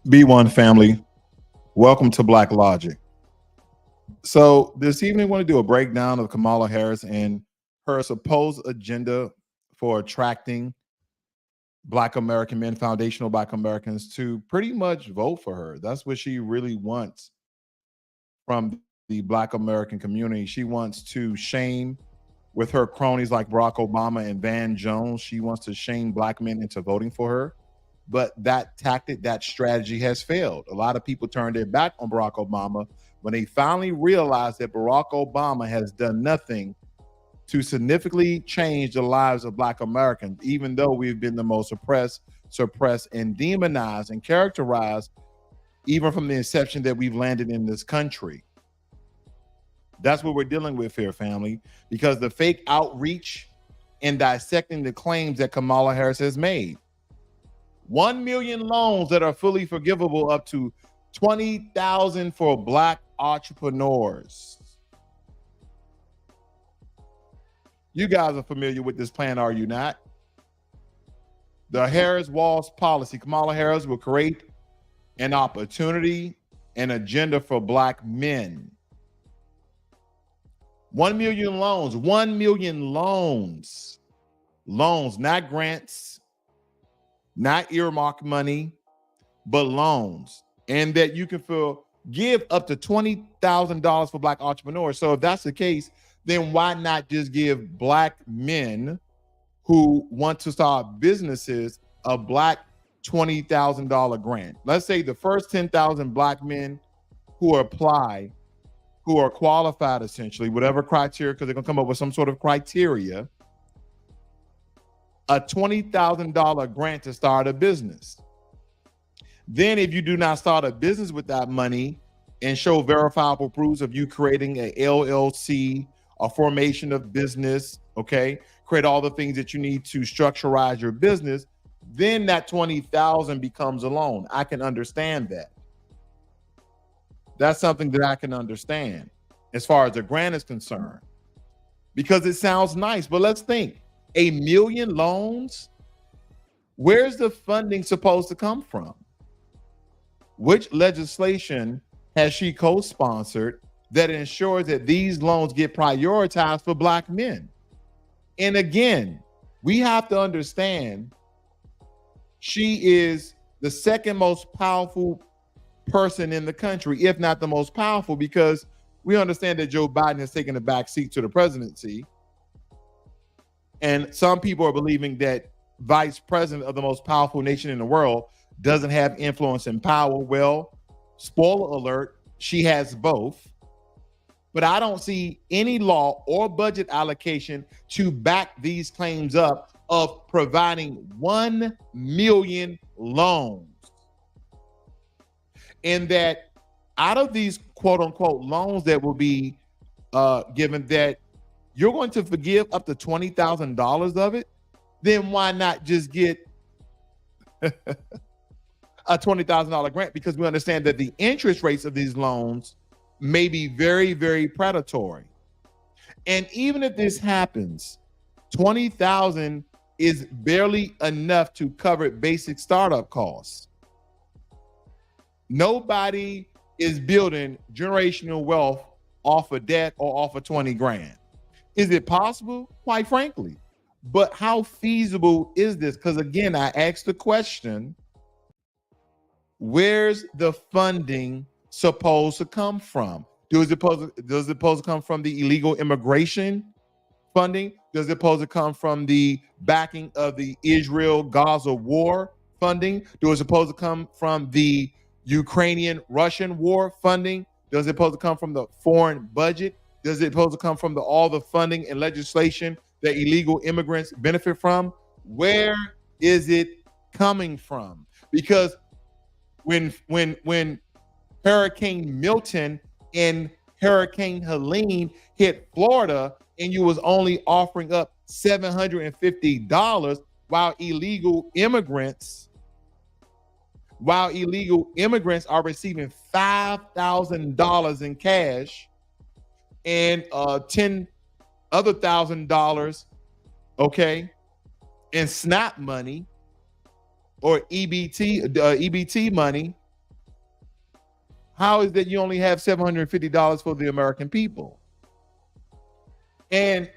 B1 family, welcome to Blacklogic. So this evening, I want to do a breakdown of Kamala Harris and her supposed agenda for attracting Black American men, foundational Black Americans, to pretty much vote for her. That's what she really wants from the Black American community. She wants to shame with her cronies like Barack Obama and Van Jones. She wants to shame Black men into voting for her. But that tactic, that strategy has failed. A lot of people turned their back on Barack Obama when they finally realized that Barack Obama has done nothing to significantly change the lives of Black Americans, even though we've been the most oppressed, suppressed, and demonized and characterized even from the inception that we've landed in this country. That's what we're dealing with here, family, because the fake outreach and dissecting the claims that Kamala Harris has made. 1 million loans that are fully forgivable up to $20,000 for Black entrepreneurs. You guys are familiar with this plan, are you not? The Harris Walls policy. Kamala Harris will create an opportunity and agenda for Black men. 1 million loans, 1 million loans, not grants, not earmark money, but loans. And that you can give up to $20,000 for Black entrepreneurs. So if that's the case, then why not just give Black men who want to start businesses a Black $20,000 grant? Let's say the first 10,000 Black men who apply, who are qualified essentially, whatever criteria, because they're gonna come up with some sort of criteria, a $20,000 grant to start a business. Then if you do not start a business with that money and show verifiable proofs of you creating a LLC, a formation of business, okay, create all the things that you need to structurize your business, then that 20,000 becomes a loan. I can understand that. That's something that I can understand as far as the grant is concerned, because it sounds nice. But let's think, 1 million loans, where's the funding supposed to come from? Which legislation has she co-sponsored that ensures that these loans get prioritized for Black men? And again, we have to understand she is the second most powerful person in the country, if not the most powerful, because we understand that Joe Biden has taken a back seat to the presidency. And some people are believing that vice president of the most powerful nation in the world doesn't have influence and power. Well, spoiler alert, she has both. But I don't see any law or budget allocation to back these claims up of providing 1 million loans. And that out of these quote unquote loans that will be given, that you're going to forgive up to $20,000 of it, then why not just get a $20,000 grant? Because we understand that the interest rates of these loans may be very, very predatory. And even if this happens, 20,000 is barely enough to cover basic startup costs. Nobody is building generational wealth off of debt or off of 20 grand. Is it possible? Quite frankly. But how feasible is this? Because again, I asked the question, where's the funding supposed to come from? Does it supposed to come from the illegal immigration funding? Does it supposed to come from the backing of the Israel-Gaza war funding? Does it supposed to come from the Ukrainian-Russian war funding? Does it supposed to come from the foreign budget? Does it supposed to come from all the funding and legislation that illegal immigrants benefit from? Where is it coming from? Because when Hurricane Milton and Hurricane Helene hit Florida, and you was only offering up $750 while illegal immigrants are receiving $5,000 in cash and $10,000 other, okay, in SNAP money or EBT money, How is that you only have $750 for the American people? And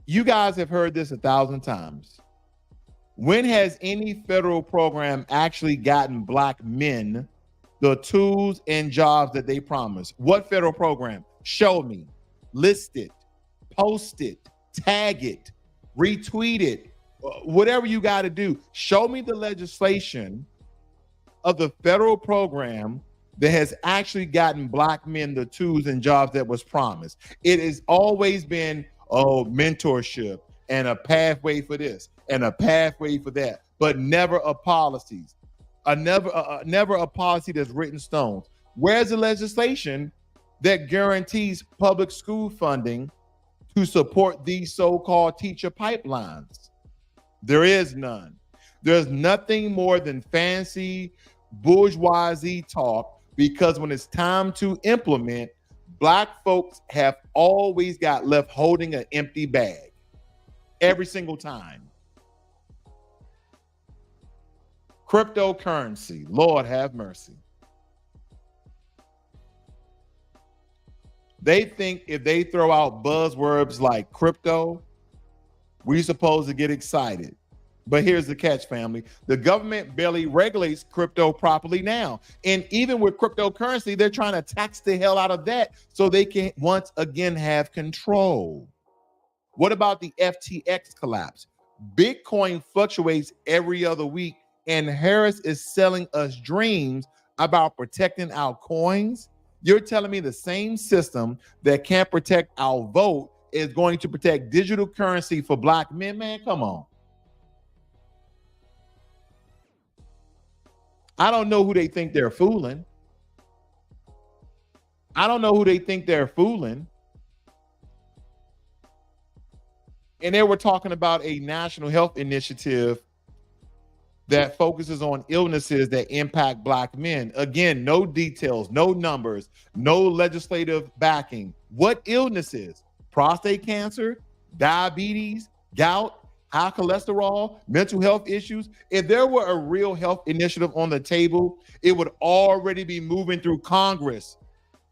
you guys have heard this 1,000 times. When has any federal program actually gotten Black men the tools and jobs that they promised? What federal program? Show me. List it. Post it. Tag it. Retweet it. Whatever you got to do. Show me the legislation of the federal program that has actually gotten Black men the tools and jobs that was promised. It has always been, mentorship and a pathway for this and a pathway for that, but never a policies. Never a policy that's written stones. Where's the legislation that guarantees public school funding to support these so-called teacher pipelines? There is none. There's nothing more than fancy bourgeoisie talk, because when it's time to implement, Black folks have always got left holding an empty bag every single time. Cryptocurrency, Lord have mercy. They think if they throw out buzzwords like crypto, we're supposed to get excited. But here's the catch, family. The government barely regulates crypto properly now. And even with cryptocurrency, they're trying to tax the hell out of that so they can once again have control. What about the FTX collapse? Bitcoin fluctuates every other week, and Harris is selling us dreams about protecting our coins. You're telling me the same system that can't protect our vote is going to protect digital currency for Black men? Man, come on. I don't know who they think they're fooling. I don't know who they think they're fooling. And they were talking about a national health initiative that focuses on illnesses that impact Black men. Again, no details, no numbers, no legislative backing. What illnesses? Prostate cancer, diabetes, gout, high cholesterol, mental health issues. If there were a real health initiative on the table, it would already be moving through Congress.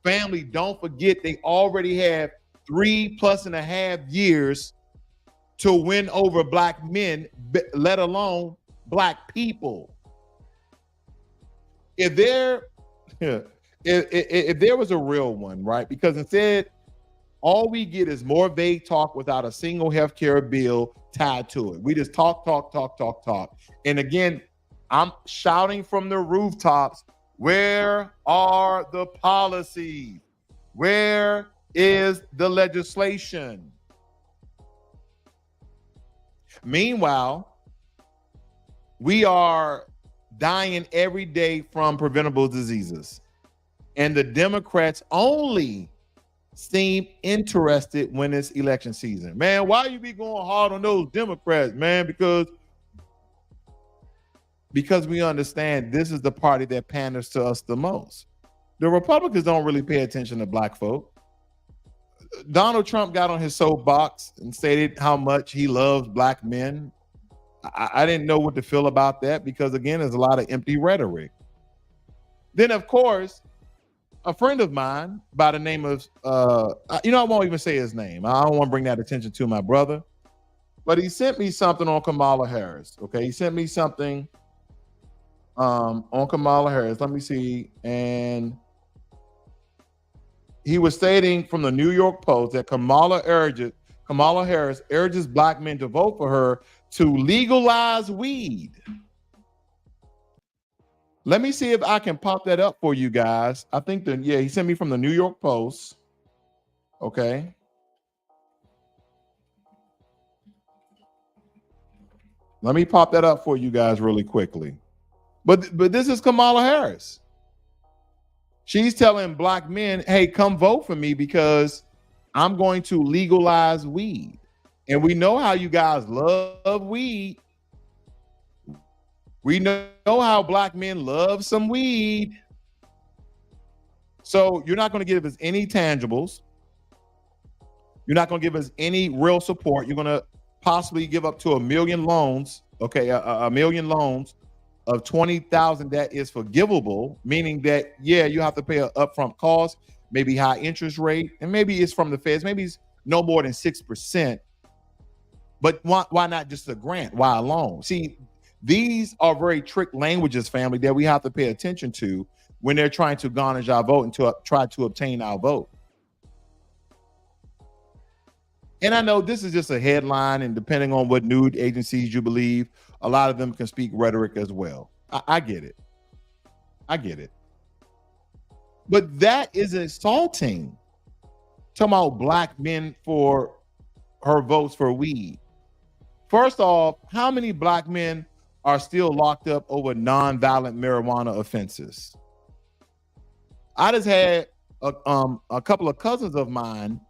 Family, don't forget they already have 3+ years to win over Black men, let alone Black people. If there was a real one, right? Because instead, all we get is more vague talk without a single healthcare bill tied to it. We just talk. And again, I'm shouting from the rooftops, where are the policies? Where is the legislation? Meanwhile, we are dying every day from preventable diseases. And the Democrats only seem interested when it's election season. Man, why you be going hard on those Democrats, man? Because we understand this is the party that panders to us the most. The Republicans don't really pay attention to Black folk. Donald Trump got on his soapbox and stated how much he loves Black men. I didn't know what to feel about that because, again, there's a lot of empty rhetoric. Then, of course, a friend of mine by the name of, I won't even say his name. I don't want to bring that attention to my brother. But he sent me something on Kamala Harris. Okay, he sent me something on Kamala Harris. Let me see. And he was stating from the New York Post that Kamala Harris urges Black men to vote for her to legalize weed. Let me see if I can pop that up for you guys. I think he sent me from the New York Post. Okay. Let me pop that up for you guys really quickly. But this is Kamala Harris. She's telling Black men, hey, come vote for me because I'm going to legalize weed. And we know how you guys love weed. We know how Black men love some weed. So you're not going to give us any tangibles. You're not going to give us any real support. You're going to possibly give up to 1 million loans. Okay, 1 million loans of 20,000 that is forgivable, meaning that, yeah, you have to pay an upfront cost, maybe high interest rate, and maybe it's from the feds, maybe it's no more than 6%. But why not just a grant? Why a loan? See, these are very trick languages, family, that we have to pay attention to when they're trying to garnish our vote and to try to obtain our vote. And I know this is just a headline, and depending on what news agencies you believe, a lot of them can speak rhetoric as well. I get it. I get it. But that is insulting. Talking about black men for her votes for weed. First off, how many black men are still locked up over nonviolent marijuana offenses? I just had a couple of cousins of mine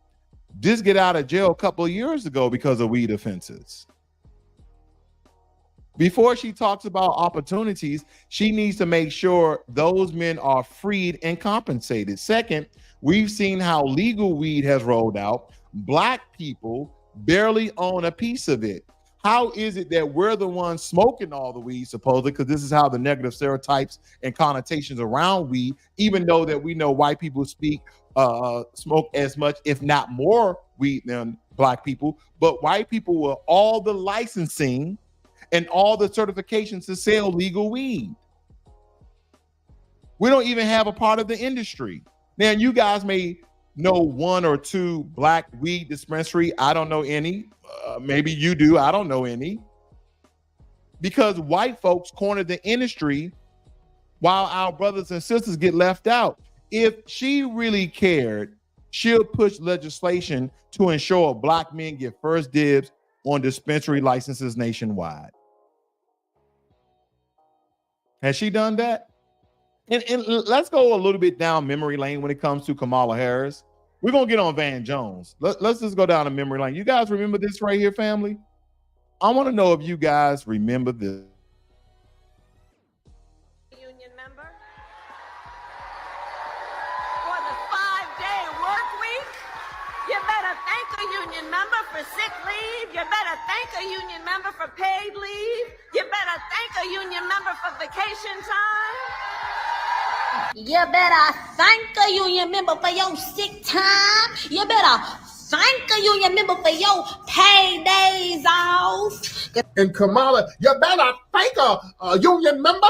just get out of jail a couple of years ago because of weed offenses. Before she talks about opportunities, she needs to make sure those men are freed and compensated. Second, we've seen how legal weed has rolled out. Black people barely own a piece of it. How is it that we're the ones smoking all the weed, supposedly, because this is how the negative stereotypes and connotations around weed, even though that we know white people smoke as much, if not more weed than black people, but white people with all the licensing and all the certifications to sell legal weed. We don't even have a part of the industry. Now, you guys may know one or two black weed dispensary. I don't know any. Maybe you do. I don't know any. Because white folks corner the industry while our brothers and sisters get left out. If she really cared, she'll push legislation to ensure black men get first dibs on dispensary licenses nationwide. Has she done that? And let's go a little bit down memory lane when it comes to Kamala Harris. We're going to get on Van Jones. Let's just go down a memory lane. You guys remember this right here, family? I want to know if you guys remember this. Union member for the 5-day work week. You better thank a union member for sick leave. You better thank a union member for paid leave. You better thank a union member for vacation time. You better thank a union member for your sick time. You better thank a union member for your pay days off. And Kamala, you better thank a union member,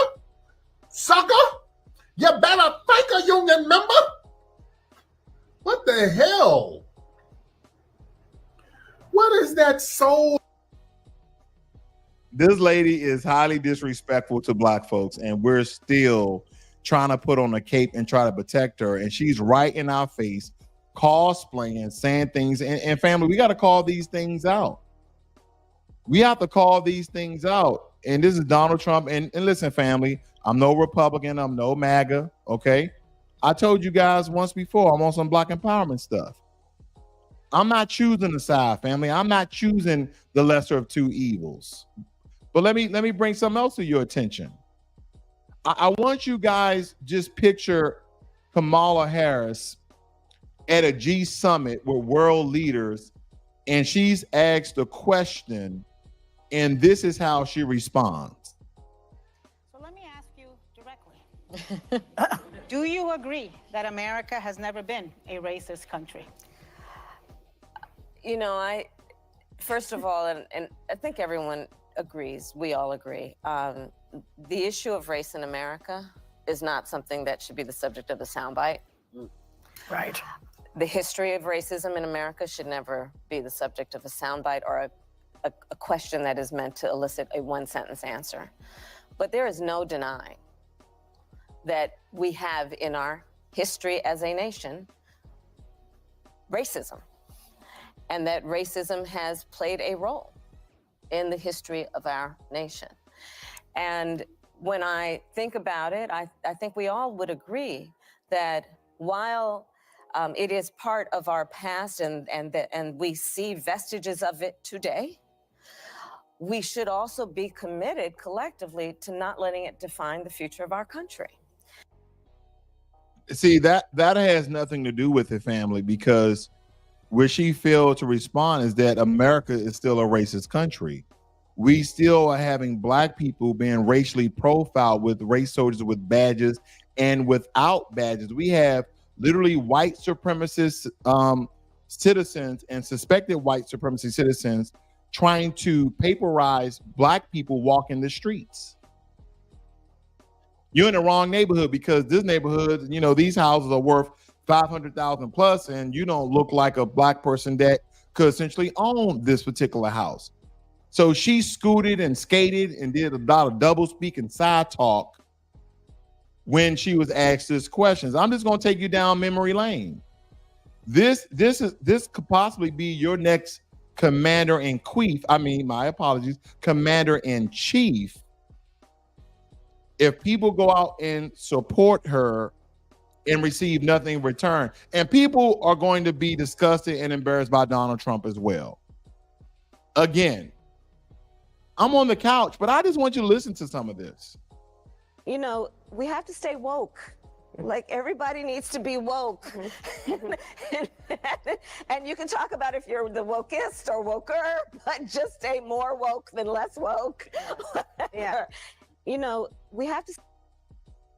sucker. You better thank a union member. What the hell? What is that soul? This lady is highly disrespectful to black folks, and we're still trying to put on a cape and try to protect her. And she's right in our face, cosplaying, saying things. And family, we got to call these things out. We have to call these things out. And this is Donald Trump. And listen, family, I'm no Republican. I'm no MAGA. Okay. I told you guys once before, I'm on some black empowerment stuff. I'm not choosing a side, family. I'm not choosing the lesser of two evils. But let me bring something else to your attention. I want you guys just picture Kamala Harris at a G summit with world leaders, and she's asked a question, and this is how she responds. So let me ask you directly. Do you agree that America has never been a racist country? You know, first of all, and I think everyone agrees, we all agree, the issue of race in America is not something that should be the subject of the soundbite. Right. The history of racism in America should never be the subject of a soundbite or a question that is meant to elicit a one-sentence answer. But there is no denying that we have in our history as a nation racism, and that racism has played a role in the history of our nation. And when I think about it, I think we all would agree that while it is part of our past and we see vestiges of it today, we should also be committed collectively to not letting it define the future of our country. See, that has nothing to do with it, family, because where she failed to respond is that America is still a racist country. we still are having black people being racially profiled with race soldiers with badges and without badges. We have literally white supremacist citizens and suspected white supremacy citizens trying to paperize black people walking the streets. You're in the wrong neighborhood because this neighborhood, you know, these houses are worth 500,000 plus, and you don't look like a black person that could essentially own this particular house. So she scooted and skated and did a lot of double speak and side talk when she was asked this questions. I'm just going to take you down memory lane. This could possibly be your next commander in chief. I mean, my apologies, commander in chief. If people go out and support her and receive nothing in return, and people are going to be disgusted and embarrassed by Donald Trump as well. Again, I'm on the couch, but I just want you to listen to some of this. You know, we have to stay woke. Like, everybody needs to be woke. And you can talk about if you're the wokest or woker, but just stay more woke than less woke. Yeah. You know, we have to.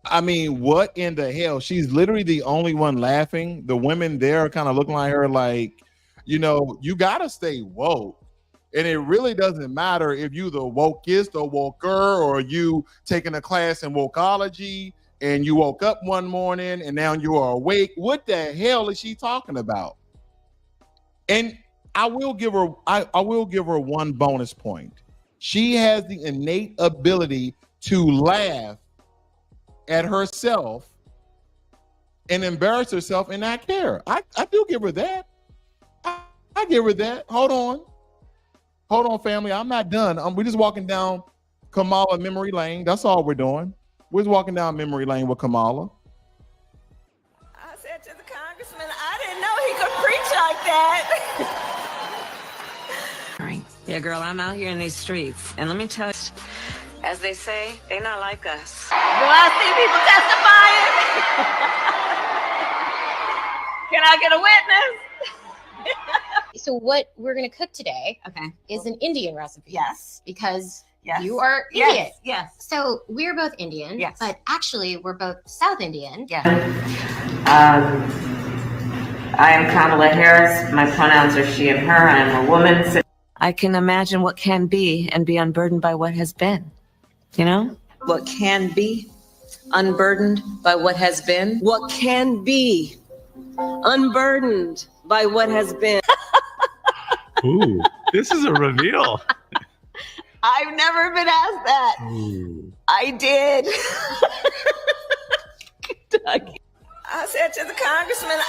I mean, what in the hell? She's literally the only one laughing. The women there are kind of looking at her like, you know, you got to stay woke. And it really doesn't matter if you the wokest or woker, or you taking a class in wokology and you woke up one morning and now you are awake. What the hell is she talking about? And I will give her one bonus point. She has the innate ability to laugh at herself and embarrass herself and not care. I do give her that. I give her that. Hold on, family. I'm not done. We're just walking down Kamala memory lane. That's all we're doing. We're just walking down memory lane with Kamala. I said to the congressman, I didn't know he could preach like that. Yeah, girl, I'm out here in these streets, and let me tell you, as they say, they not like us. Do I see people testifying? Can I get a witness? So what we're going to cook today is an Indian recipe. Yes. Because you are Indian. Yes. Yes. So we're both Indian. Yes. But actually, we're both South Indian. Yeah. I am Kamala Harris. My pronouns are she and her. I am a woman. I can imagine what can be and be unburdened by what has been. You know? What can be unburdened by what has been. What can be unburdened by what has been. Ooh, this is a reveal. I've never been asked that. Ooh. I did. I said to the congressman,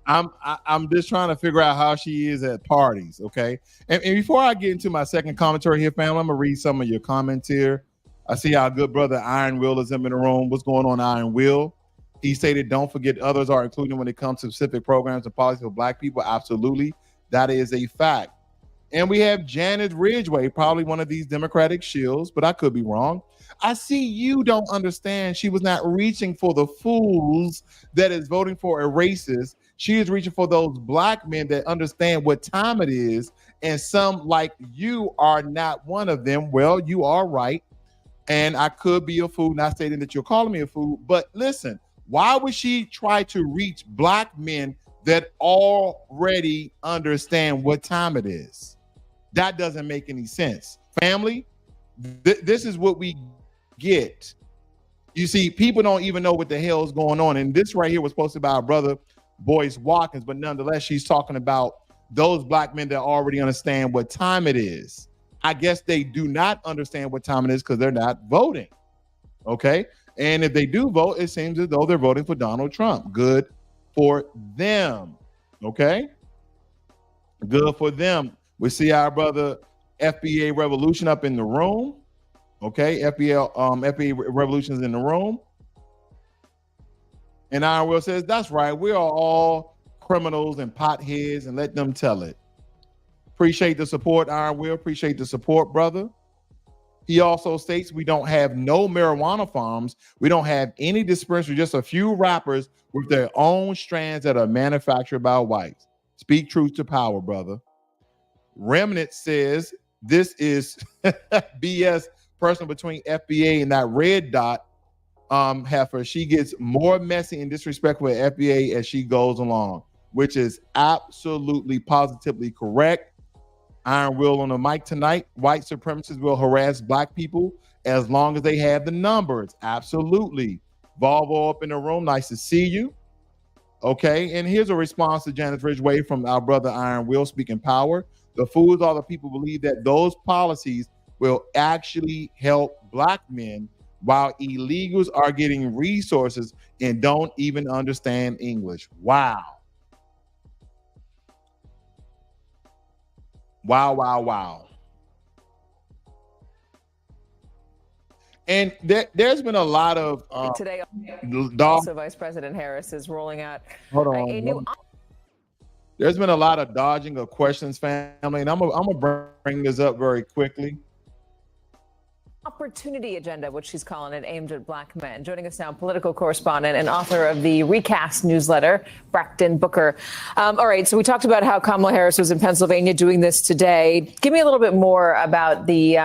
I'm just trying to figure out how she is at parties, okay? And before I get into my second commentary here, family, I'm gonna read some of your comments here. I see our good brother Iron Will is in the room. What's going on, Iron Will? He stated, don't forget others are included when it comes to specific programs and policies for Black people. Absolutely. That is a fact. And we have Janet Ridgway, probably one of these Democratic shills, but I could be wrong. I see you don't understand. She was not reaching for the fools that is voting for a racist. She is reaching for those Black men that understand what time it is. And some like you are not one of them. Well, you are right. And I could be a fool, not stating that you're calling me a fool. But listen, why would she try to reach Black men that already understand what time it is? That doesn't make any sense. Family, this is what we get. You see, people don't even know what the hell is going on. And this right here was posted by our brother, Boyce Watkins, but nonetheless, she's talking about those Black men that already understand what time it is. I guess they do not understand what time it is because they're not voting. Okay? And if they do vote, it seems as though they're voting for Donald Trump. Good for them. Okay? Good for them. We see our brother FBA Revolution up in the room. Okay, FBA Revolution is in the room. And Iron Will says, that's right, we are all criminals and potheads, and let them tell it. Appreciate the support, Iron Will. Appreciate the support, brother. He also states we don't have no marijuana farms. We don't have any dispensary, just a few wrappers with their own strands that are manufactured by whites. Speak truth to power, brother. Remnant says this is BS person between FBA and that red dot heifer. She gets more messy and disrespectful at FBA as she goes along, which is absolutely positively correct. Iron Will on the mic tonight. White supremacists will harass black people as long as they have the numbers. Absolutely. Volvo up in the room. Nice to see you. Okay. And here's a response to Janice Ridgway from our brother Iron Will speaking power. The fools are the people who believe that those policies will actually help black men while illegals are getting resources and don't even understand English. Wow. Wow, wow, wow. And there's been a lot of today. Also, Also, Vice President Harris is rolling out a new. There's been a lot of dodging of questions, family, and I'm gonna bring this up very quickly. Opportunity agenda, which she's calling it, aimed at black men. Joining us now, political correspondent and author of the Recast newsletter, Braxton Booker. All right, so we talked about how Kamala Harris was in Pennsylvania doing this today. Give me a little bit more about the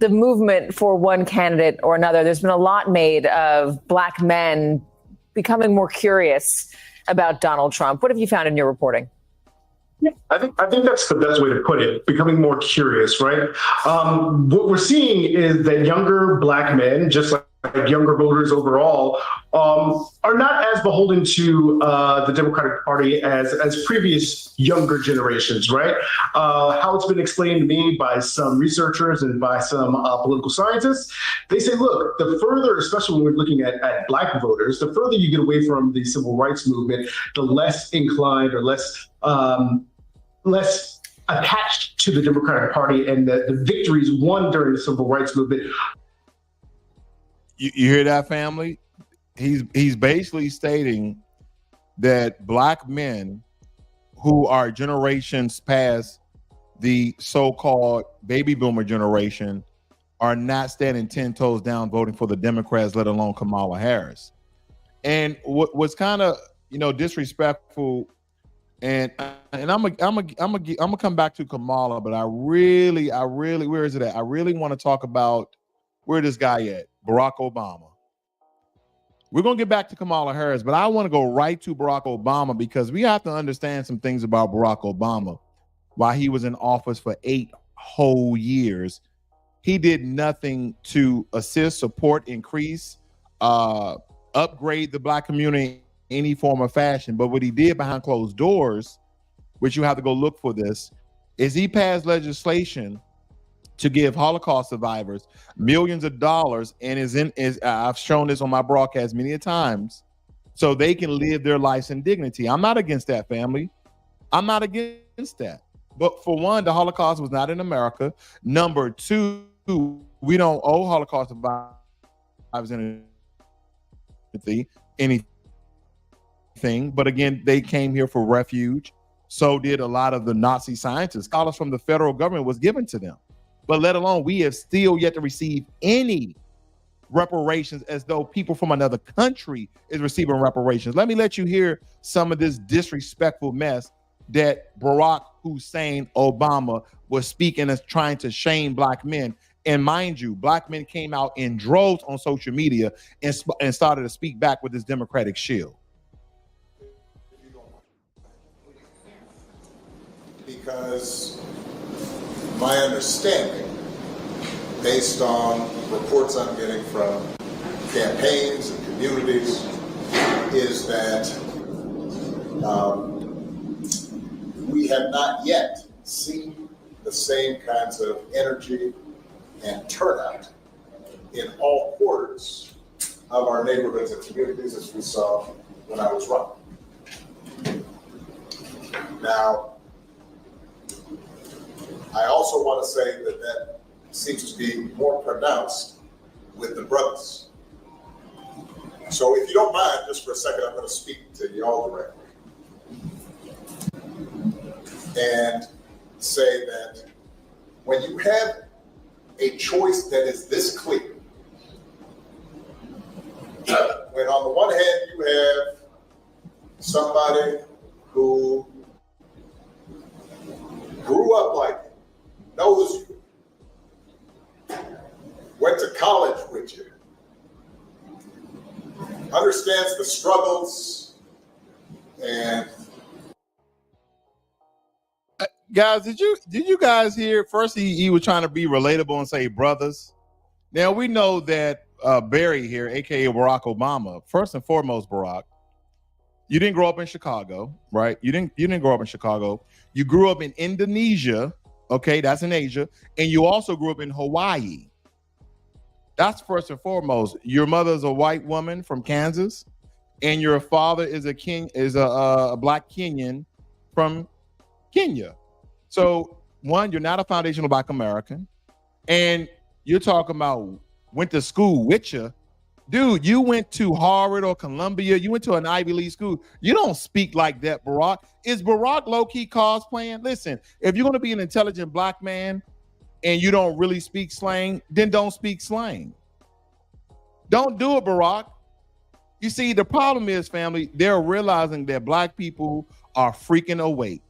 movement for one candidate or another. There's been a lot made of black men becoming more curious about Donald Trump. What have you found in your reporting? I think that's the best way to put it, becoming more curious, right? What we're seeing is that younger black men, just like younger voters overall, are not as beholden to the Democratic Party as previous younger generations, right? How it's been explained to me by some researchers and by some political scientists, they say, look, the further, especially when we're looking at black voters, the further you get away from the civil rights movement, the less inclined or less attached to the Democratic Party and the victories won during the civil rights movement. You hear that, family? He's basically stating that black men who are generations past the so-called baby boomer generation are not standing 10 toes down voting for the Democrats, let alone Kamala Harris. And what's kind of disrespectful. And I'm gonna come back to Kamala, but I really, where is it at? I really want to talk about where this guy at, Barack Obama. We're gonna get back to Kamala Harris, but I want to go right to Barack Obama because we have to understand some things about Barack Obama. While he was in office for 8 whole years, he did nothing to assist, support, increase, upgrade the black community any form of fashion. But what he did behind closed doors, which you have to go look for this, is he passed legislation to give Holocaust survivors millions of dollars, and I've shown this on my broadcast many a times, so they can live their lives in dignity. I'm not against that, family. I'm not against that. But for one, the Holocaust was not in America. Number two, we don't owe Holocaust survivors anything. But again, they came here for refuge. So did a lot of the Nazi scientists. Scholars from the federal government was given to them. But let alone, we have still yet to receive any reparations, as though people from another country is receiving reparations. Let me let you hear some of this disrespectful mess that Barack Hussein Obama was speaking as trying to shame black men. And mind you, black men came out in droves on social media and started to speak back with this Democratic shield. Because my understanding, based on reports I'm getting from campaigns and communities, is that we have not yet seen the same kinds of energy and turnout in all quarters of our neighborhoods and communities as we saw when I was running. Now, I also want to say that seems to be more pronounced with the brothers. So if you don't mind, just for a second, I'm going to speak to y'all directly and say that when you have a choice that is this clear, when on the one hand you have somebody who grew up like you, knows you, Guys, did you guys hear? First, he was trying to be relatable and say brothers. Now we know that Barry here, aka Barack Obama, first and foremost, Barack, you didn't grow up in Chicago, right? You didn't grow up in Chicago. You grew up in Indonesia, okay, that's in Asia, and you also grew up in Hawaii. That's first and foremost. Your mother's a white woman from Kansas, and your father is a black Kenyan from Kenya. So one, you're not a foundational Black American, and you're talking about went to school with you. Dude, you went to Harvard or Columbia. You went to an Ivy League school. You don't speak like that, Barack. Is Barack low-key cosplaying? Listen, if you're going to be an intelligent Black man and you don't really speak slang, then don't speak slang. Don't do it, Barack. You see, the problem is, family, they're realizing that Black people are freaking awake.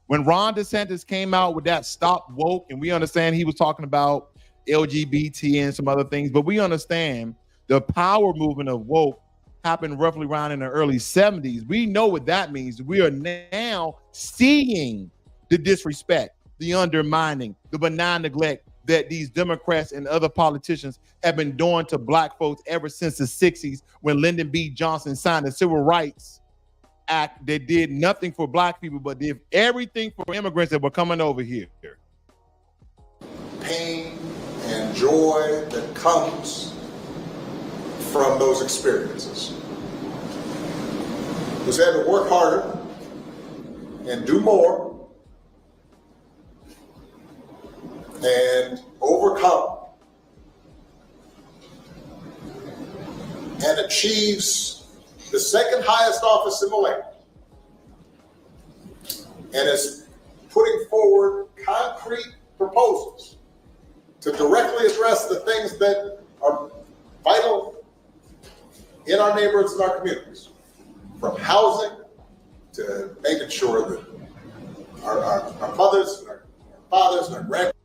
When Ron DeSantis came out with that stop woke, and we understand he was talking about LGBT and some other things, but we understand the power movement of woke happened roughly around in the early 70s. We know what that means. We are now seeing the disrespect, the undermining, the benign neglect that these Democrats and other politicians have been doing to Black folks ever since the 60s when Lyndon B. Johnson signed the Civil Rights Act that did nothing for Black people but did everything for immigrants that were coming over here. Pain and joy that comes from those experiences. We had to work harder and do more and overcome and achieves the second highest office in the land, and is putting forward concrete proposals to directly address the things that are vital in our neighborhoods and our communities, from housing to making sure that our mothers and our fathers and our grandparents.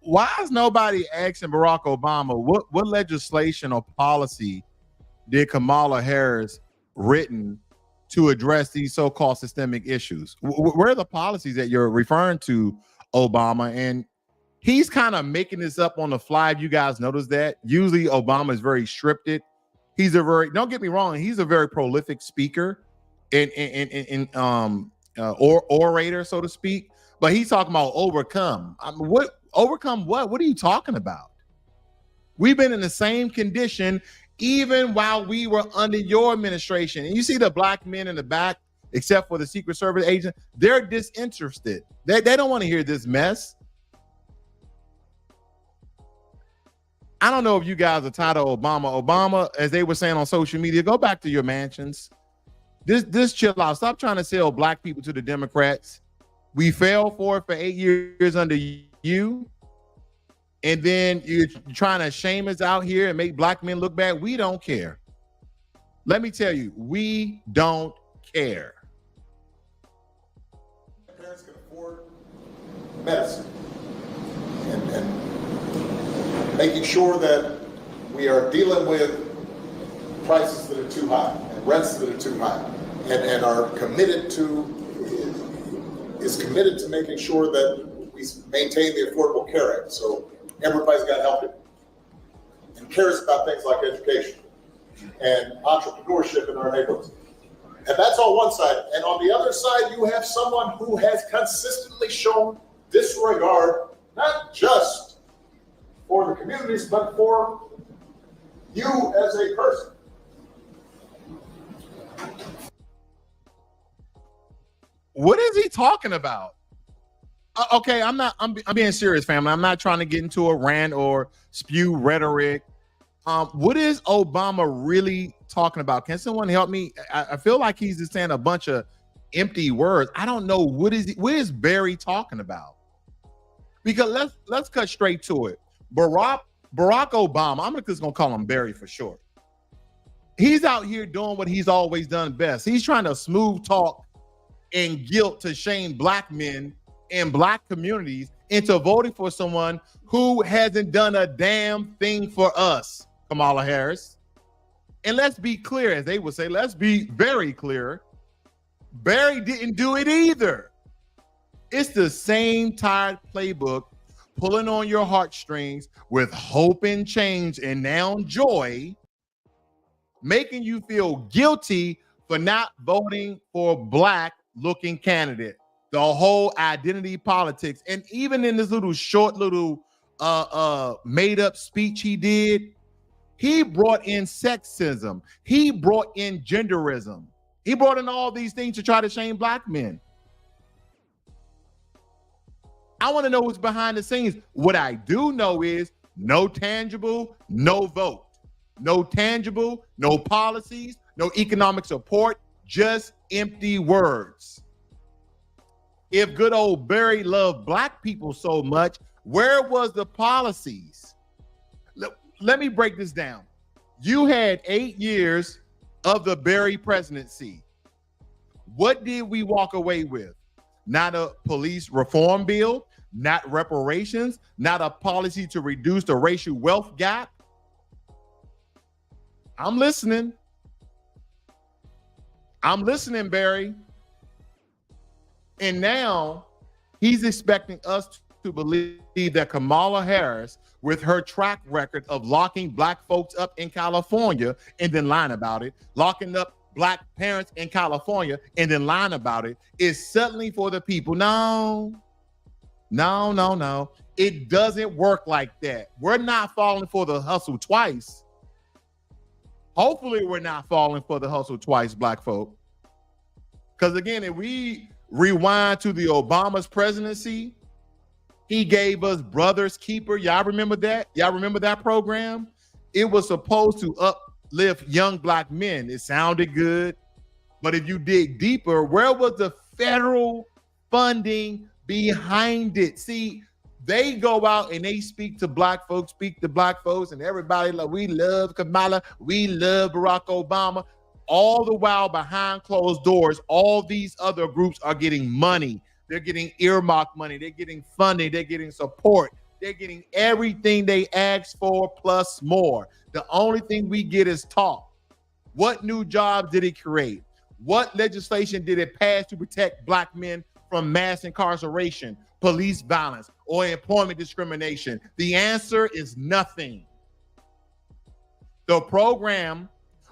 Why is nobody asking Barack Obama what legislation or policy did Kamala Harris written to address these so-called systemic issues? Where are the policies that you're referring to, Obama? And he's kind of making this up on the fly. You guys notice that? Usually Obama is very scripted. He's don't get me wrong, he's a very prolific speaker and orator, so to speak. But he's talking about overcome. Overcome what? What are you talking about? We've been in the same condition even while we were under your administration. And you see the Black men in the back, except for the Secret Service agent, they're disinterested. They don't want to hear this mess. I don't know if you guys are tired of Obama. Obama, as they were saying on social media, go back to your mansions. This chill out. Stop trying to sell Black people to the Democrats. We fell for it for 8 years under you. And then you're trying to shame us out here and make Black men look bad. We don't care. Let me tell you, we don't care. Parents can afford medicine and making sure that we are dealing with prices that are too high and rents that are too high, and are committed to making sure that we maintain the Affordable Care Act. So everybody's got help and cares about things like education and entrepreneurship in our neighborhoods. And that's on one side. And on the other side, you have someone who has consistently shown disregard, not just for the communities, but for you as a person. What is he talking about? Okay, I'm being serious, family. I'm not trying to get into a rant or spew rhetoric. What is Obama really talking about? Can someone help me? I feel like he's just saying a bunch of empty words. I don't know what is Barry talking about? Because let's cut straight to it. Barack Obama, I'm just gonna call him Barry for short. He's out here doing what he's always done best. He's trying to smooth talk and guilt to shame Black men in Black communities into voting for someone who hasn't done a damn thing for us, Kamala Harris. And let's be clear, as they would say, let's be very clear. Barry didn't do it either. It's the same tired playbook pulling on your heartstrings with hope and change and now joy, making you feel guilty for not voting for a black looking candidate. The whole identity politics. And even in this short made up speech he did, he brought in sexism. He brought in genderism. He brought in all these things to try to shame black men. I want to know what's behind the scenes. What I do know is no tangible, no vote. No tangible, no policies, no economic support, just empty words. If good old Barry loved black people so much, where was the policies? Let me break this down. You had 8 years of the Barry presidency. What did we walk away with? Not a police reform bill, not reparations, not a policy to reduce the racial wealth gap. I'm listening. I'm listening, Barry. And now he's expecting us to believe that Kamala Harris, with her track record of locking black folks up in California and then lying about it, locking up black parents in California and then lying about it, is suddenly for the people. No. It doesn't work like that. We're not falling for the hustle twice. Hopefully we're not falling for the hustle twice, black folk. Because again, if we rewind to the Obama's presidency, he gave us Brothers Keeper. Y'all remember that? Y'all remember that program? It was supposed to uplift young black men. It sounded good. But if you dig deeper, where was the federal funding behind it? See, they go out and they speak to black folks, and everybody like, we love Kamala, we love Barack Obama. All the while behind closed doors, all these other groups are getting money. They're getting earmarked money. They're getting funding. They're getting support. They're getting everything they asked for plus more. The only thing we get is talk. What new jobs did it create? What legislation did it pass to protect black men from mass incarceration, police violence, or employment discrimination? The answer is nothing. The program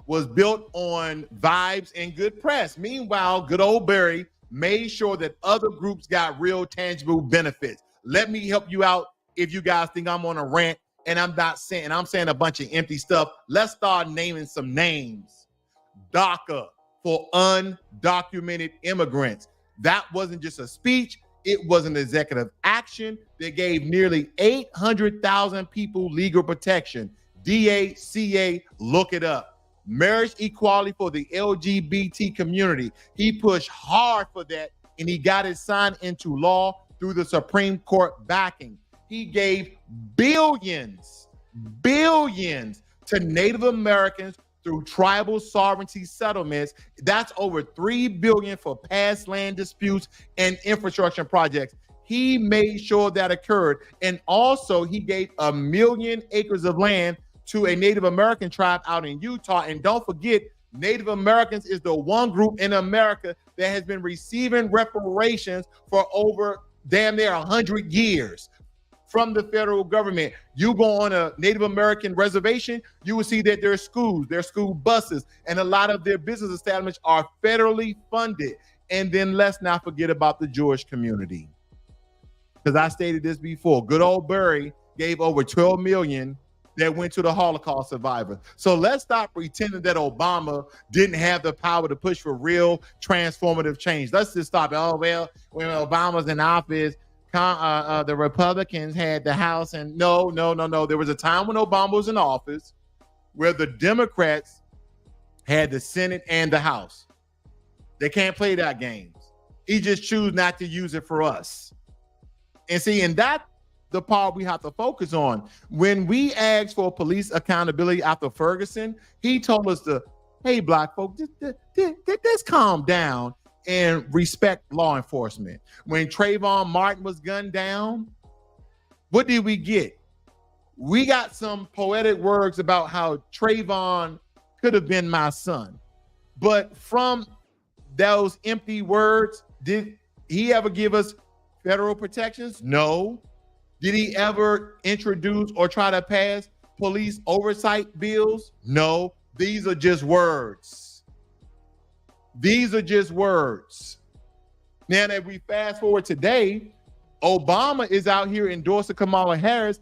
was built on vibes and good press. Meanwhile, good old Barry made sure that other groups got real tangible benefits. Let me help you out if you guys think I'm on a rant and I'm saying a bunch of empty stuff. Let's start naming some names. DACA for undocumented immigrants. That wasn't just a speech. It was an executive action that gave nearly 800,000 people legal protection. DACA, look it up. Marriage equality for the LGBT community. He pushed hard for that, and he got it signed into law through the Supreme Court backing. He gave billions to Native Americans through tribal sovereignty settlements. That's over $3 billion for past land disputes and infrastructure projects. He made sure that occurred. And also he gave 1 million acres of land to a Native American tribe out in Utah. And don't forget, Native Americans is the one group in America that has been receiving reparations for over damn near 100 years from the federal government. You go on a Native American reservation, you will see that their schools, their school buses, and a lot of their business establishments are federally funded. And then let's not forget about the Jewish community. Because I stated this before, good old Barry gave over 12 million that went to the Holocaust survivors. So let's stop pretending that Obama didn't have the power to push for real transformative change. Let's just stop. Oh, well, when Obama's in office, the Republicans had the House, and no. There was a time when Obama was in office where the Democrats had the Senate and the House. They can't play that game. He just chose not to use it for us. And see, and that the part we have to focus on. When we asked for police accountability after Ferguson, he told us to, hey, black folks, just calm down and respect law enforcement. When Trayvon Martin was gunned down, what did we get? We got some poetic words about how Trayvon could have been my son. But from those empty words, did he ever give us federal protections? No. Did he ever introduce or try to pass police oversight bills? No. These are just words. These are just words. Now that we fast forward today, Obama is out here endorsing Kamala Harris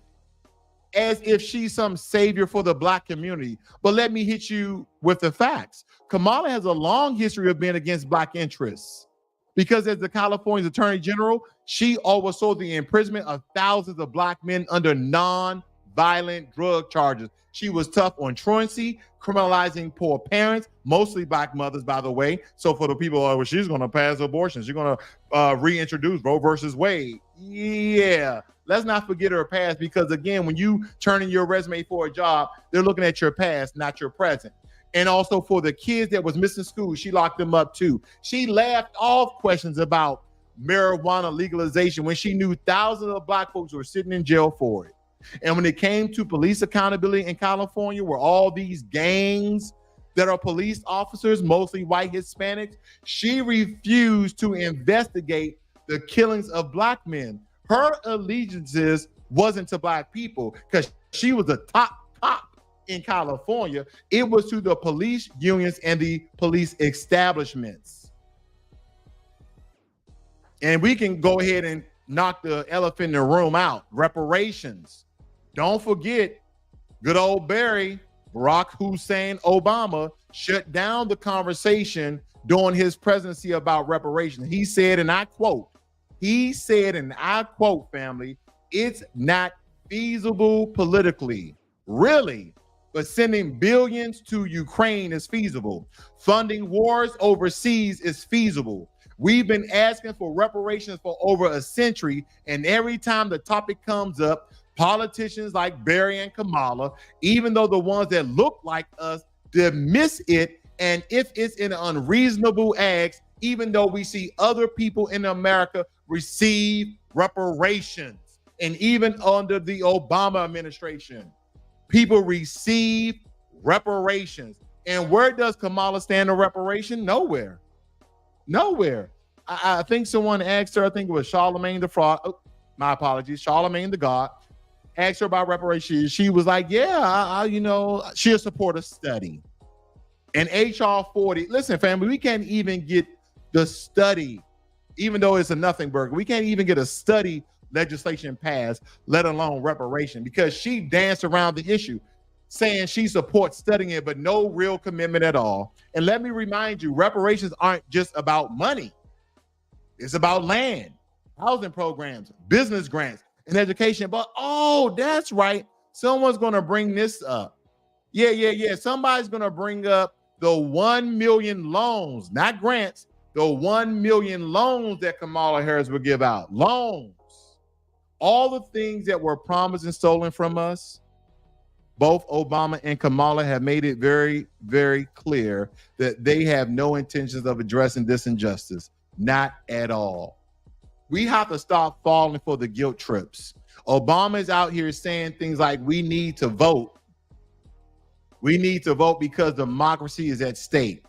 as if she's some savior for the Black community. But let me hit you with the facts. Kamala has a long history of being against Black interests because as the California's Attorney General, she oversaw the imprisonment of thousands of Black men under non-violent drug charges. She was tough on truancy, criminalizing poor parents, mostly Black mothers, by the way. So for the people, well, she's going to pass abortion. She's going to reintroduce Roe versus Wade. Yeah, let's not forget her past because, again, when you turn in your resume for a job, they're looking at your past, not your present. And also for the kids that was missing school, she locked them up too. She laughed off questions about marijuana legalization when she knew thousands of Black folks were sitting in jail for it. And when it came to police accountability in California, where all these gangs that are police officers, mostly white Hispanics, she refused to investigate the killings of Black men. Her allegiances wasn't to Black people because she was a top cop in California. It was to the police unions and the police establishments. And we can go ahead and knock the elephant in the room out. Reparations. Don't forget, good old Barry, Barack Hussein Obama, shut down the conversation during his presidency about reparations. He said, and I quote, family, it's not feasible politically. Really? But sending billions to Ukraine is feasible. Funding wars overseas is feasible. We've been asking for reparations for over a century, and every time the topic comes up, politicians like Barry and Kamala, even though the ones that look like us, dismiss it, and if it's an unreasonable ask, even though we see other people in America receive reparations, and even under the Obama administration, people receive reparations. And where does Kamala stand on reparation? Nowhere. Nowhere. I think someone asked her, I think it was Charlemagne the Fraud. Oh, my apologies. Charlemagne the God asked her about reparations. She was like, yeah, she'll support a study. And HR 40, listen, family, we can't even get the study, even though it's a nothing burger. We can't even get a study legislation passed, let alone reparation, because she danced around the issue, saying she supports studying it, but no real commitment at all. And let me remind you, reparations aren't just about money. It's about land, housing programs, business grants, and education. But, oh, that's right. Someone's going to bring this up. Yeah. Somebody's going to bring up the 1 million loans, not grants, the 1 million loans that Kamala Harris will give out. Loans. All the things that were promised and stolen from us, both Obama and Kamala have made it very, very clear that they have no intentions of addressing this injustice. Not at all. We have to stop falling for the guilt trips. Obama is out here saying things like, we need to vote. We need to vote because democracy is at stake.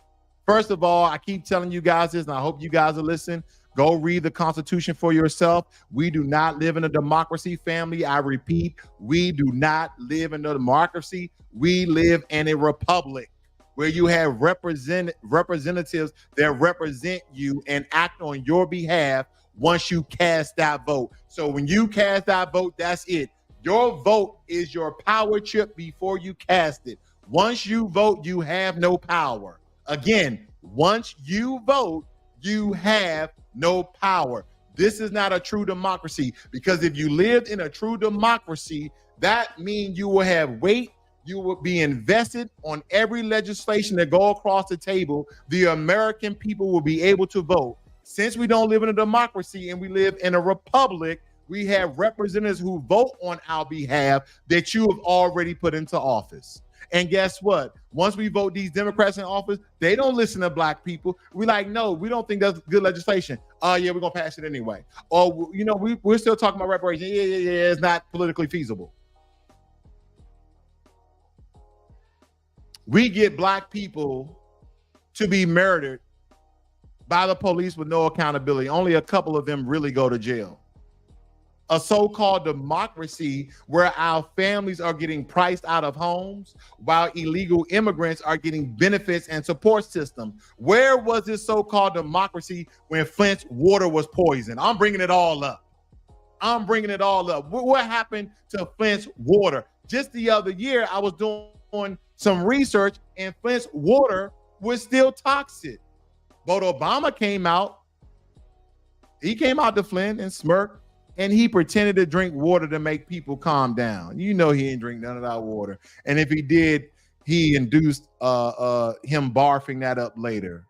First of all, I keep telling you guys this, and I hope you guys are listening. Go read the Constitution for yourself. We do not live in a democracy, family. I repeat, we do not live in a democracy. We live in a republic where you have representatives that represent you and act on your behalf once you cast that vote. So when you cast that vote, that's it. Your vote is your power trip before you cast it. Once you vote, you have no power. Again, once you vote, you have no power. This is not a true democracy, because if you lived in a true democracy, that means you will have weight. You will be invested on every legislation that go across the table. The American people will be able to vote. Since we don't live in a democracy and we live in a republic, we have representatives who vote on our behalf that you have already put into office. And guess what? Once we vote these Democrats in office, they don't listen to Black people. We're like, no, we don't think that's good legislation. Yeah, we're going to pass it anyway. Or, we're still talking about reparations. Yeah, it's not politically feasible. We get Black people to be murdered by the police with no accountability. Only a couple of them really go to jail. a so-called democracy where our families are getting priced out of homes while illegal immigrants are getting benefits and support systems. Where was this so-called democracy when Flint's water was poisoned? I'm bringing it all up. What happened to Flint's water? Just the other year, I was doing some research and Flint's water was still toxic. But Obama came out. He came out to Flint and smirked, and he pretended to drink water to make people calm down. You know he didn't drink none of that water. And if he did, he induced him barfing that up later.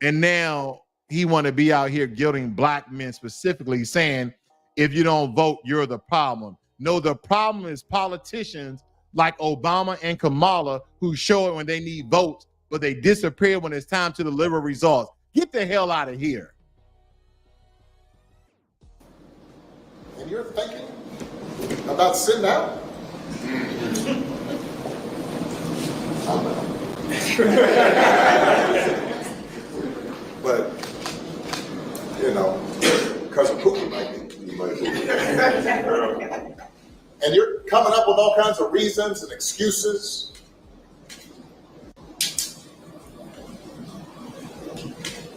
And now he want to be out here guilting black men specifically, saying, if you don't vote, you're the problem. No, the problem is politicians like Obama and Kamala who show it when they need votes, but they disappear when it's time to deliver results. Get the hell out of here. And you're thinking about sitting out? But, you know, Cousin Pookie might be. And you're coming up with all kinds of reasons and excuses.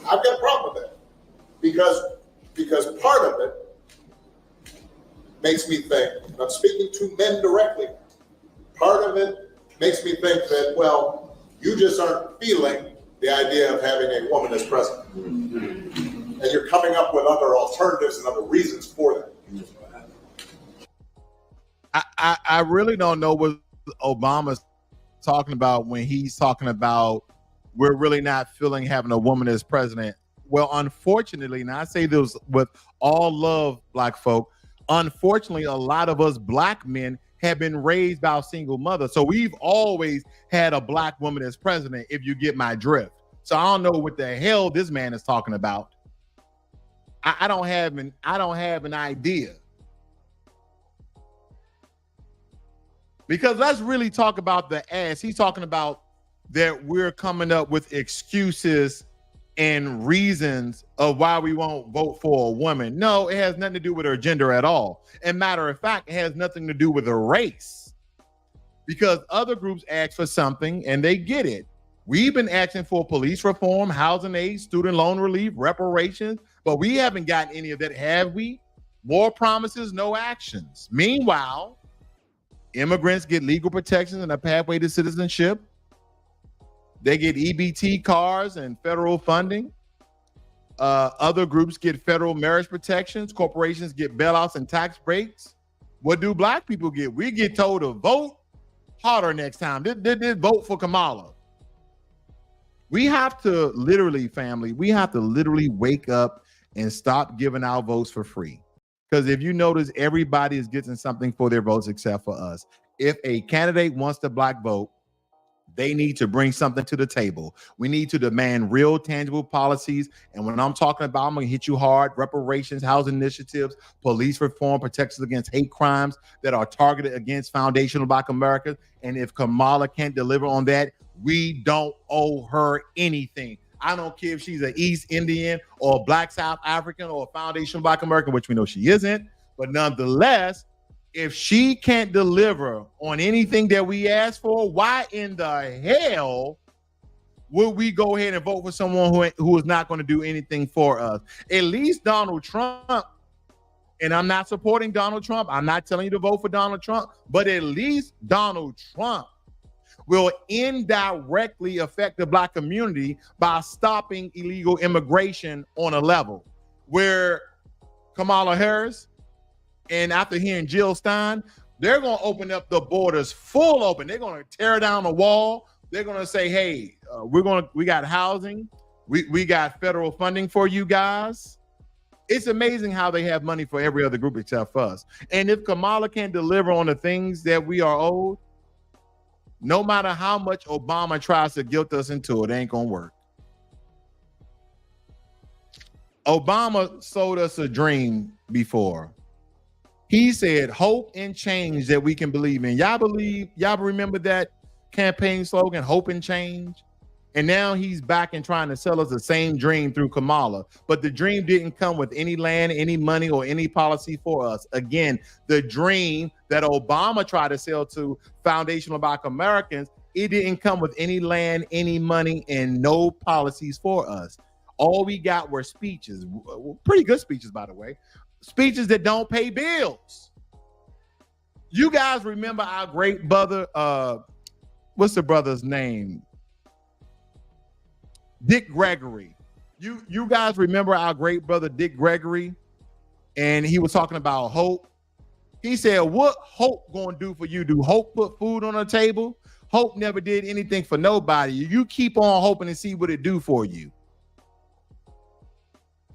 I've got a problem with that. Because part of it makes me think, and I'm speaking to men directly, part of it makes me think that, well, you just aren't feeling the idea of having a woman as president. And you're coming up with other alternatives and other reasons for that. I really don't know what Obama's talking about when he's talking about we're really not feeling having a woman as president. Well, unfortunately, and I say this with all love, black folk, unfortunately, a lot of us black men have been raised by a single mother. So we've always had a black woman as president, if you get my drift. So I don't know what the hell this man is talking about. I don't have an idea. Because let's really talk about the ass. He's talking about that we're coming up with excuses and reasons of why we won't vote for a woman. No, it has nothing to do with her gender at all. And matter of fact, it has nothing to do with her race. Because other groups ask for something and they get it. We've been asking for police reform, housing aid, student loan relief, reparations, but we haven't gotten any of that, have we? More promises, no actions. Meanwhile, immigrants get legal protections and a pathway to citizenship. They get EBT cars and federal funding. Other groups get federal marriage protections. Corporations get bailouts and tax breaks. What do black people get? We get told to vote harder next time. Did vote for Kamala. We have to literally, family, wake up and stop giving our votes for free. Because if you notice, everybody is getting something for their votes except for us. If a candidate wants the black vote, they need to bring something to the table. We need to demand real, tangible policies. And when I'm talking about, I'm going to hit you hard, reparations, housing initiatives, police reform, protections against hate crimes that are targeted against foundational black Americans. And if Kamala can't deliver on that, we don't owe her anything. I don't care if she's an East Indian or a Black South African or a foundational black American, which we know she isn't. But nonetheless, if she can't deliver on anything that we ask for, why in the hell would we go ahead and vote for someone who is not going to do anything for us? At least Donald Trump, and I'm not supporting Donald Trump. I'm not telling you to vote for Donald Trump, but at least Donald Trump will indirectly affect the black community by stopping illegal immigration on a level where Kamala Harris, and after hearing Jill Stein, they're going to open up the borders full open. They're going to tear down the wall. They're going to say, hey, we got housing. We got federal funding for you guys. It's amazing how they have money for every other group except for us. And if Kamala can't deliver on the things that we are owed, no matter how much Obama tries to guilt us into it, ain't going to work. Obama sold us a dream before. He said hope and change that we can believe in. Y'all remember that campaign slogan, hope and change? And now he's back and trying to sell us the same dream through Kamala. But the dream didn't come with any land, any money, or any policy for us. Again, the dream that Obama tried to sell to foundational Black Americans, it didn't come with any land, any money, and no policies for us. All we got were speeches, pretty good speeches, by the way, speeches that don't pay bills. You guys remember our great brother, what's the brother's name? Dick Gregory. You guys remember our great brother Dick Gregory? And he was talking about hope. He said, what hope gonna do for you? Do hope put food on the table? Hope never did anything for nobody. You keep on hoping and see what it do for you.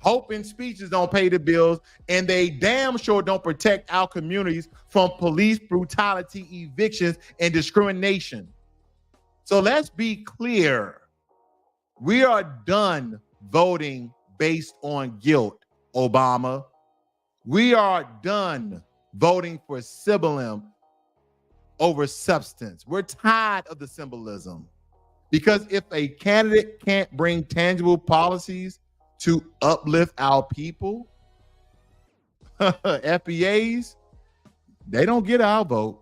Hope and speeches don't pay the bills, and they damn sure don't protect our communities from police brutality, evictions, and discrimination. So let's be clear. We are done voting based on guilt, Obama. We are done voting for symbolism over substance. We're tired of the symbolism. Because if a candidate can't bring tangible policies to uplift our people, FBAs, they don't get our vote.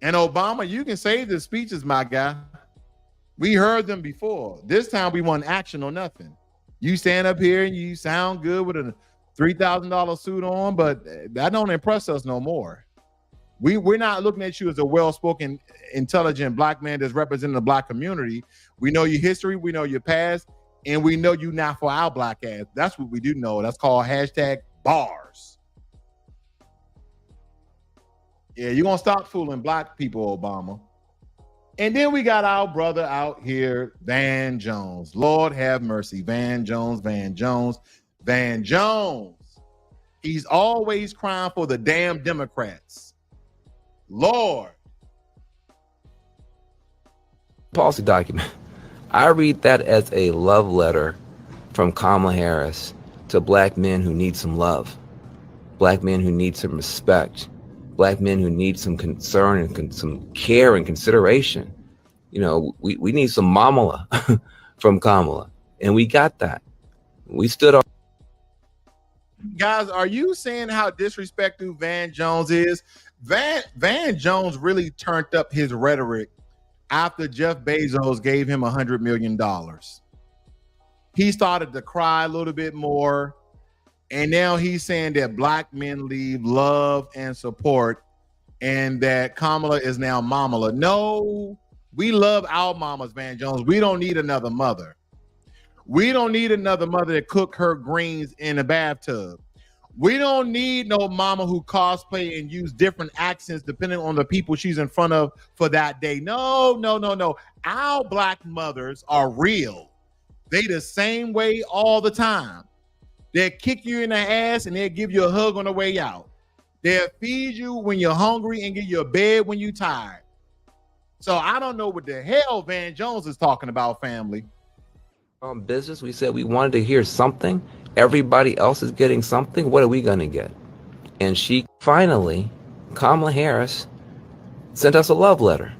And Obama, you can save the speeches, my guy. We heard them before. This time we want action or nothing. You stand up here and you sound good with a $3,000 suit on, but that don't impress us no more. We're not looking at you as a well-spoken, intelligent Black man that's representing the Black community. We know your history, we know your past, and we know you not for our Black ass. That's what we do know. That's called #bars. Yeah, you're gonna stop fooling Black people, Obama. And then we got our brother out here, Van Jones. Lord have mercy. Van Jones, Van Jones, Van Jones. He's always crying for the damn Democrats. Lord. Policy document. I read that as a love letter from Kamala Harris to Black men who need some love, Black men who need some respect, Black men who need some concern and some care and consideration. You know, we need some mamala from Kamala, and we got that. We stood up. Guys, are you saying how disrespectful Van Jones is? Van Jones really turned up his rhetoric after Jeff Bezos gave him $100 million. He started to cry a little bit more. And now he's saying that Black men leave love and support and that Kamala is now mamala. No, we love our mamas, Van Jones. We don't need another mother. We don't need another mother to cook her greens in a bathtub. We don't need no mama who cosplay and use different accents depending on the people she's in front of for that day. No, no, no, no. Our Black mothers are real. They the same way all the time. They'll kick you in the ass and they'll give you a hug on the way out. They'll feed you when you're hungry and give you a bed when you're tired. So I don't know what the hell Van Jones is talking about, family. Business, we said we wanted to hear something. Everybody else is getting something. What are we going to get? And she finally, Kamala Harris, sent us a love letter.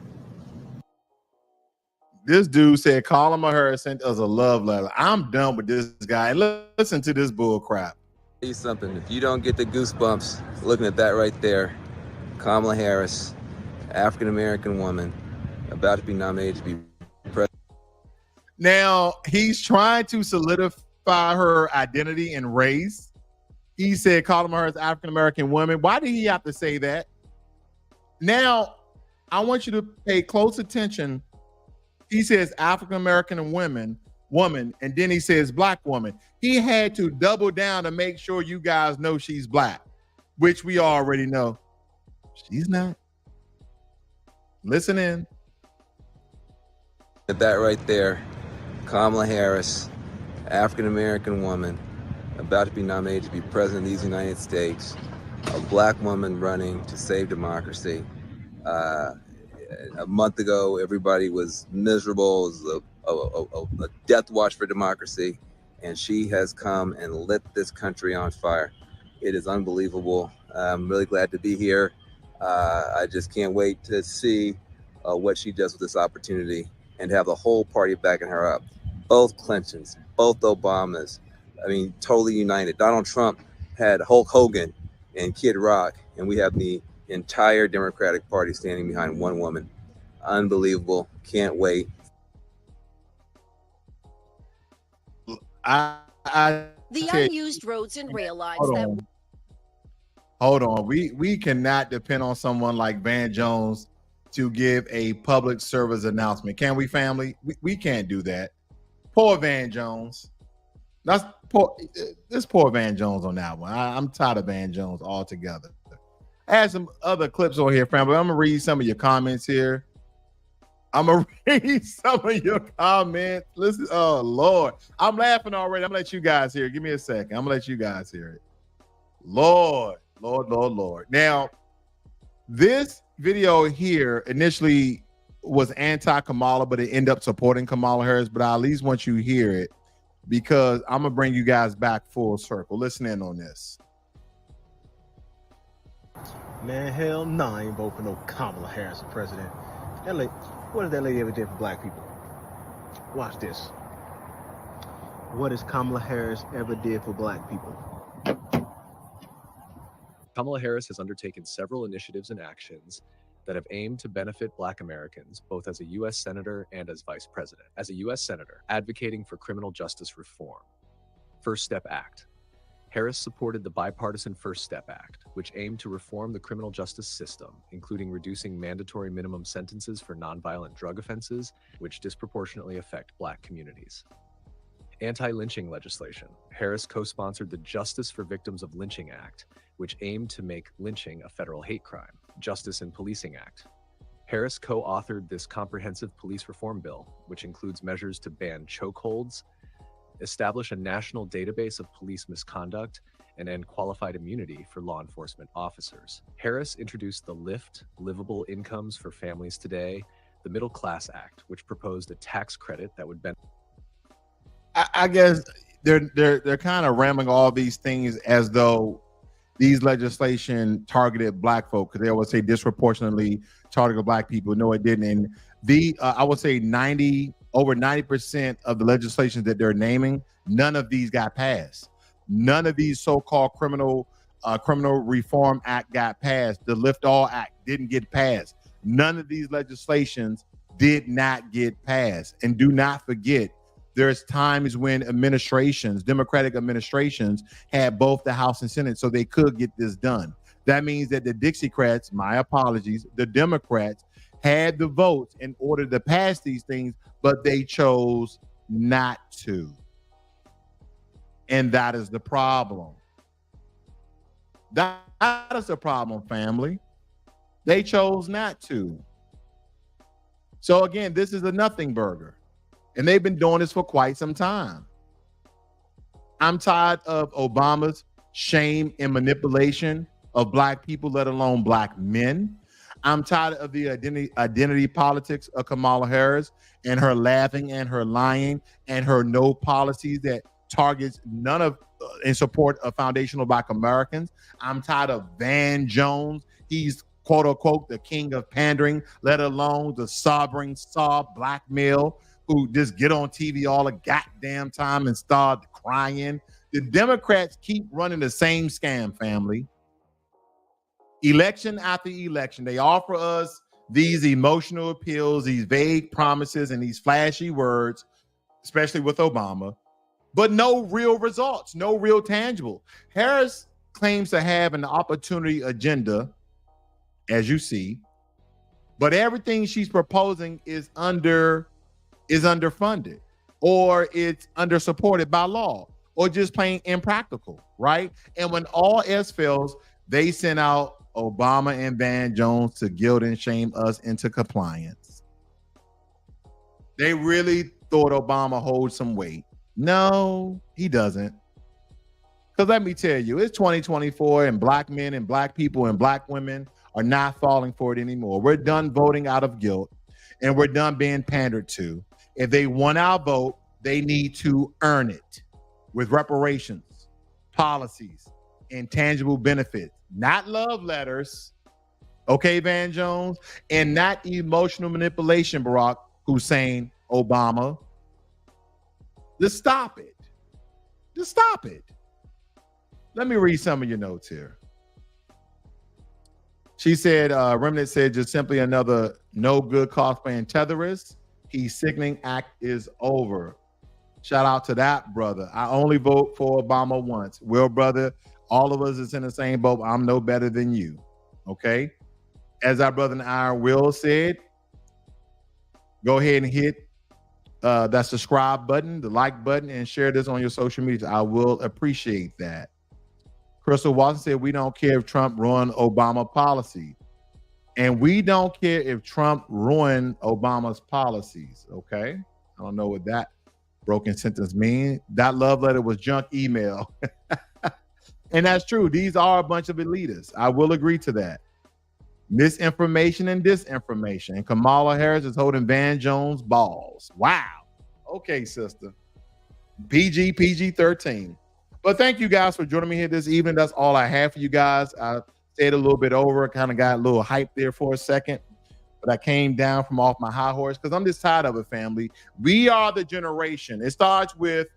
This dude said Kamala Harris sent us a love letter. I'm done with this guy. Listen to this bull crap. Tell you something. If you don't get the goosebumps looking at that right there, Kamala Harris, African-American woman, about to be nominated to be president. Now, he's trying to solidify her identity and race. He said Kamala Harris, African-American woman. Why did he have to say that? Now, I want you to pay close attention. He says African-American woman, and then he says Black woman. He had to double down to make sure you guys know she's Black, which we already know. She's not. Listen in. At that right there, Kamala Harris, African-American woman, about to be nominated to be president of these United States, a Black woman running to save democracy. A month ago, everybody was miserable. It was a death watch for democracy, and she has come and lit this country on fire. It is unbelievable. I'm really glad to be here. I just can't wait to see what she does with this opportunity. and have the whole party backing her up. Both Clintons, both Obamas, I mean, totally united. Donald Trump had Hulk Hogan and Kid Rock, and we have the entire Democratic Party standing behind one woman. Unbelievable. Can't wait. The unused roads and rail lines that... Hold on. We cannot depend on someone like Van Jones to give a public service announcement. Can we, family? We can't do that. Poor Van Jones. That's poor. This poor Van Jones on that one. I'm tired of Van Jones altogether. I had some other clips on here, family. I'm gonna read some of your comments here. Listen, oh Lord, I'm laughing already. I'm gonna let you guys hear it. Give me a second. I'm gonna let you guys hear it. Lord. Now, this video here initially was anti-Kamala, but it ended up supporting Kamala Harris. But I at least want you to hear it because I'm gonna bring you guys back full circle. Listen in on this. Man, hell no, I ain't voting for no Kamala Harris for president. What has that lady ever did for black people? Watch this. What has Kamala Harris ever did for black people? Kamala Harris has undertaken several initiatives and actions that have aimed to benefit Black Americans, both as a U.S. Senator and as Vice President. As a U.S. Senator, advocating for criminal justice reform. First Step Act. Harris supported the bipartisan First Step Act, which aimed to reform the criminal justice system, including reducing mandatory minimum sentences for nonviolent drug offenses, which disproportionately affect Black communities. Anti-lynching legislation. Harris co-sponsored the Justice for Victims of Lynching Act, which aimed to make lynching a federal hate crime. Justice in Policing Act. Harris co-authored this comprehensive police reform bill, which includes measures to ban chokeholds, establish a national database of police misconduct, and end qualified immunity for law enforcement officers. Harris introduced the LIFT, Livable Incomes for Families Today, the Middle Class Act, which proposed a tax credit that would benefit. I guess they're kind of ramming all these things as though these legislation targeted Black folk, because they always say disproportionately targeted Black people. No, it didn't. And I would say over 90% of the legislation that they're naming, none of these got passed. None of these so-called criminal reform act got passed. The Lift All Act didn't get passed. None of these legislations did not get passed. And do not forget, there's times when Democratic administrations had both the House and Senate, so they could get this done. That means that the Dixiecrats, my apologies, the Democrats had the votes in order to pass these things, but they chose not to. And that is the problem. That is the problem, family. They chose not to. So again, this is a nothing burger. And they've been doing this for quite some time. I'm tired of Obama's shame and manipulation of Black people, let alone Black men. I'm tired of the identity politics of Kamala Harris and her laughing and her lying and her no policies that targets none of in support of foundational Black Americans. I'm tired of Van Jones. He's quote unquote the king of pandering, let alone the sovereign Black male who just get on TV all the goddamn time and start crying. The Democrats keep running the same scam, family. Election after election, they offer us these emotional appeals, these vague promises, and these flashy words, especially with Obama, but no real results, no real tangible. Harris claims to have an opportunity agenda, as you see, but everything she's proposing is underfunded, or it's undersupported by law, or just plain impractical, right? And when all else fails, they send out Obama and Van Jones to guilt and shame us into compliance. They really thought Obama holds some weight. No, he doesn't. Because let me tell you, it's 2024 and Black men and Black people and Black women are not falling for it anymore. We're done voting out of guilt and we're done being pandered to. If they want our vote, they need to earn it with reparations, policies, and tangible benefits, not love letters, okay, Van Jones, and not emotional manipulation, Barack, Hussein Obama. Just stop it. Just stop it. Let me read some of your notes here. She said, Remnant said, just simply another no good cosplaying tetherist. He's sickening act is over. Shout out to that brother. I only vote for Obama once. Well, brother, all of us is in the same boat. I'm no better than you. Okay. As our brother in Iron Will said, go ahead and hit that subscribe button, the like button, and share this on your social media. I will appreciate that. Crystal Watson said, we don't care if Trump ruined Obama policy. And we don't care if Trump ruined Obama's policies. Okay. I don't know what that broken sentence means. That love letter was junk email. And that's true. These are a bunch of elitists. I will agree to that. Misinformation and disinformation. And Kamala Harris is holding Van Jones balls. Wow. Okay, sister. PG-13. But thank you guys for joining me here this evening. That's all I have for you guys. I stayed a little bit over, kind of got a little hype there for a second, but I came down from off my high horse because I'm just tired of it, family. We are the generation. It starts with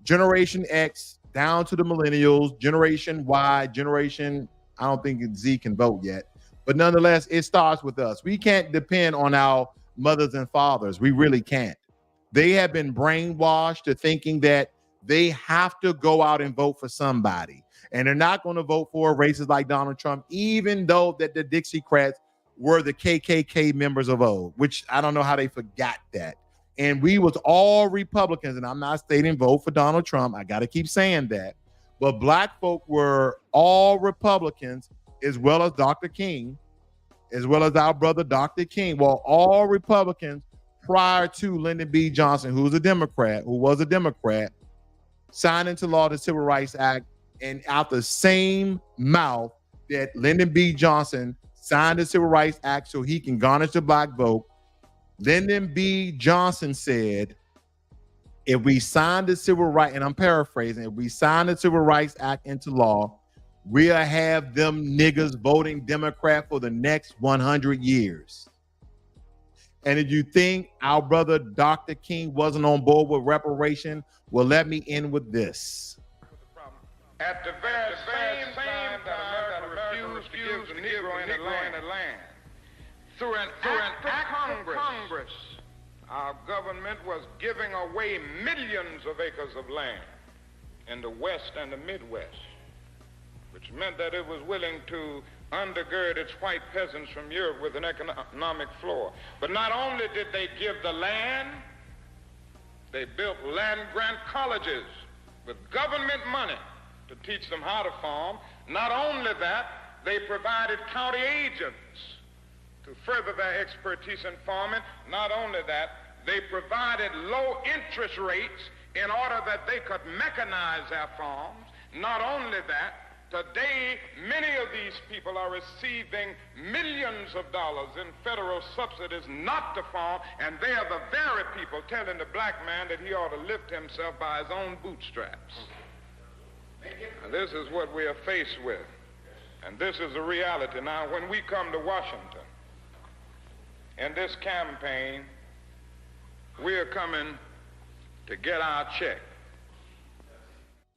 Generation X down to the millennials, Generation Y, Generation, I don't think Z can vote yet. But nonetheless, it starts with us. We can't depend on our mothers and fathers. We really can't. They have been brainwashed to thinking that they have to go out and vote for somebody. And they're not going to vote for racists like Donald Trump, even though that the Dixiecrats were the KKK members of old, which I don't know how they forgot that. And we was all Republicans, and I'm not stating vote for Donald Trump. I got to keep saying that. But black folk were all Republicans, as well as Dr. King, as well as our brother Dr. King. Well, all Republicans prior to Lyndon B. Johnson, who was a Democrat, signed into law the Civil Rights Act, and out the same mouth that Lyndon B. Johnson signed the Civil Rights Act so he can garnish the black vote, Lyndon B. Johnson said, if we sign the Civil Rights, and I'm paraphrasing, if we sign the Civil Rights Act into law, we'll have them niggas voting Democrat for the next 100 years. And if you think our brother Dr. King wasn't on board with reparation, well, let me end with this. At the very same time that America refused to give the Negro any land, through an act of Congress, our government was giving away millions of acres of land in the West and the Midwest, which meant that it was willing to undergird its white peasants from Europe with an economic floor. But not only did they give the land, they built land-grant colleges with government money to teach them how to farm. Not only that, they provided county agents to further their expertise in farming. Not only that, they provided low interest rates in order that they could mechanize their farms. Not only that, today, many of these people are receiving millions of dollars in federal subsidies not to farm, and they are the very people telling the black man that he ought to lift himself by his own bootstraps. And this is what we are faced with, and this is the reality. Now, when we come to Washington, in this campaign, we are coming to get our check.